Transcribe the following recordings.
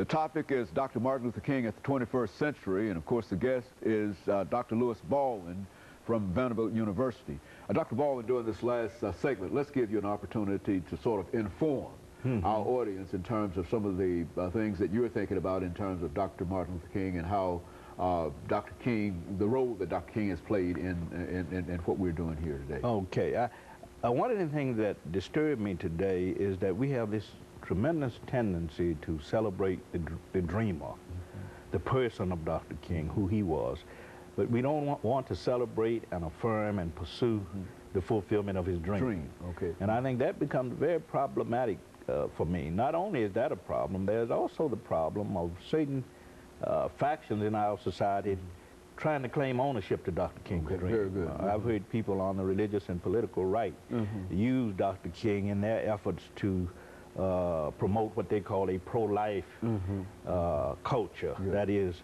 The topic is Dr. Martin Luther King at the 21st century, and of course the guest is Dr. LBaldwin from Vanderbilt University. Dr. Baldwin, during this last segment, let's give you an opportunity to sort of inform our audience in terms of some of the things that you're thinking about in terms of Dr. Martin Luther King and how Dr. King, the role that Dr. King has played in what we're doing here today. Okay. One of the things that disturbed me today is that we have this tremendous tendency to celebrate the dreamer, the person of Dr. King, who he was. But we don't want to celebrate and affirm and pursue the fulfillment of his dream. Okay. And I think that becomes very problematic for me. Not only is that a problem, there's also the problem of certain factions in our society trying to claim ownership to Dr. King's dream. Very good. I've heard people on the religious and political right use Dr. King in their efforts to promote what they call a pro-life culture, that is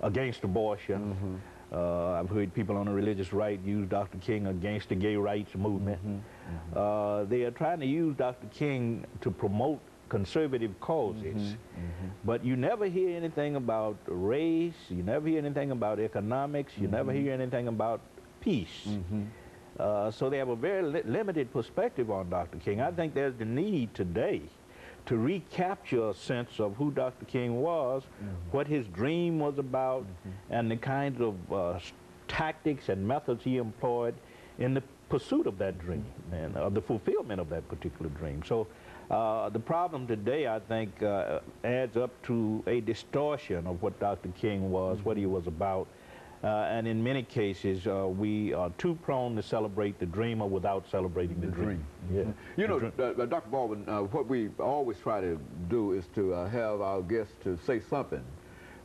against abortion. I've heard people on the religious right use Dr. King against the gay rights movement. They are trying to use Dr. King to promote conservative causes, but you never hear anything about race, you never hear anything about economics, you never hear anything about peace. So they have a very limited perspective on Dr. King. I think there's the need today to recapture a sense of who Dr. King was, what his dream was about, and the kinds of tactics and methods he employed in the pursuit of that dream and of the fulfillment of that particular dream. So the problem today, I think, adds up to a distortion of what Dr. King was, what he was about. And in many cases, we are too prone to celebrate the dreamer without celebrating the dream. You know, Dr. Baldwin, what we always try to do is to have our guests to say something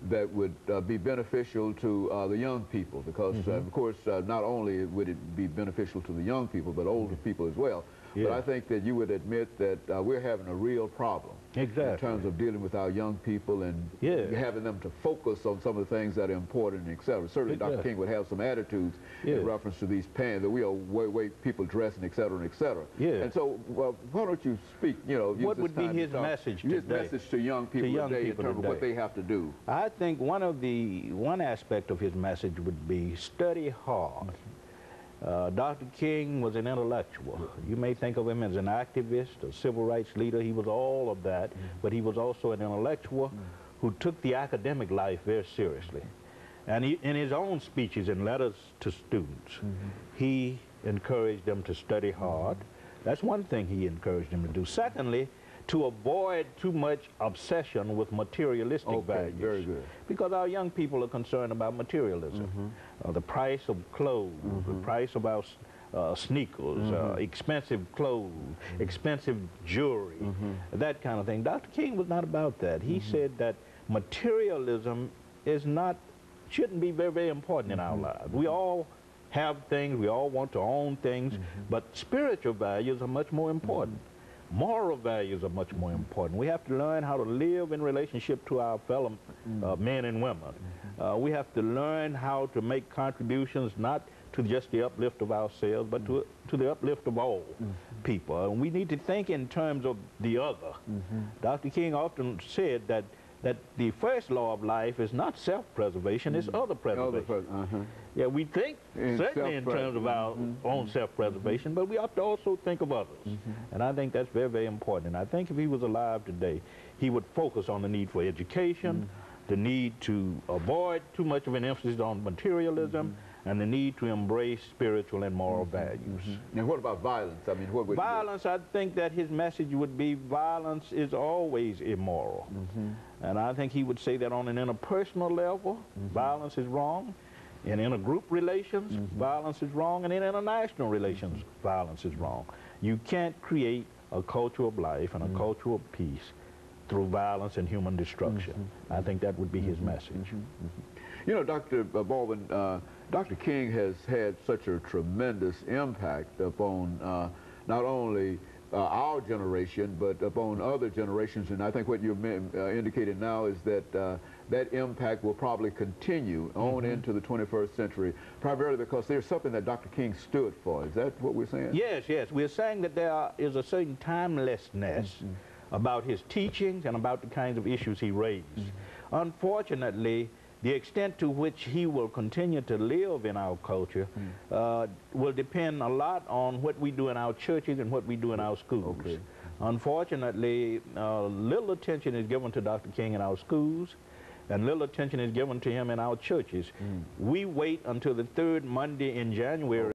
that would be beneficial to the young people, because of course not only would it be beneficial to the young people but older people as well. But I think that you would admit that we're having a real problem in terms of dealing with our young people and having them to focus on some of the things that are important, etc. Certainly Dr. King would have some attitudes in reference to these pants, that we are way people dressing, etc., and etc. And so, why don't you speak, you know, what would be his message today? His message to young people today in terms of what they have to do. I think one aspect of his message would be study hard. Dr. King was an intellectual. You may think of him as an activist, a civil rights leader. He was all of that, but he was also an intellectual who took the academic life very seriously. And in his own speeches and letters to students, he encouraged them to study hard. That's one thing he encouraged them to do. Secondly, to avoid too much obsession with materialistic values. Very good. Because our young people are concerned about materialism. The price of clothes, the price of our sneakers, expensive clothes, expensive jewelry, that kind of thing. Dr. King was not about that. He said that materialism shouldn't be very important in our lives. We all have things, we all want to own things, but spiritual values are much more important. Moral values are much more important. We have to learn how to live in relationship to our fellow men and women. We have to learn how to make contributions not to just the uplift of ourselves, but to the uplift of all people. And we need to think in terms of the other. Dr. King often said that the first law of life is not self-preservation, it's other preservation. Yeah, we think certainly in terms of our own self-preservation, but we have to also think of others. And I think that's very important. And I think if he was alive today, he would focus on the need for education, the need to avoid too much of an emphasis on materialism, and the need to embrace spiritual and moral values. And what about violence? I mean, what would violence? I think that his message would be violence is always immoral. And I think he would say that on an interpersonal level, violence is wrong. In intergroup relations, violence is wrong. And in international relations, violence is wrong. You can't create a culture of life and a culture of peace through violence and human destruction. I think that would be his message. You know, Dr. Baldwin, Dr. King has had such a tremendous impact upon not only our generation, but upon other generations. And I think what you're indicating now is that that impact will probably continue on into the 21st century, primarily because there's something that Dr. King stood for. Is that what we're saying? Yes, yes. We're saying that there is a certain timelessness about his teachings and about the kinds of issues he raised. Unfortunately, the extent to which he will continue to live in our culture will depend a lot on what we do in our churches and what we do in our schools. Okay. Unfortunately, little attention is given to Dr. King in our schools, and little attention is given to him in our churches. We wait until the third Monday in January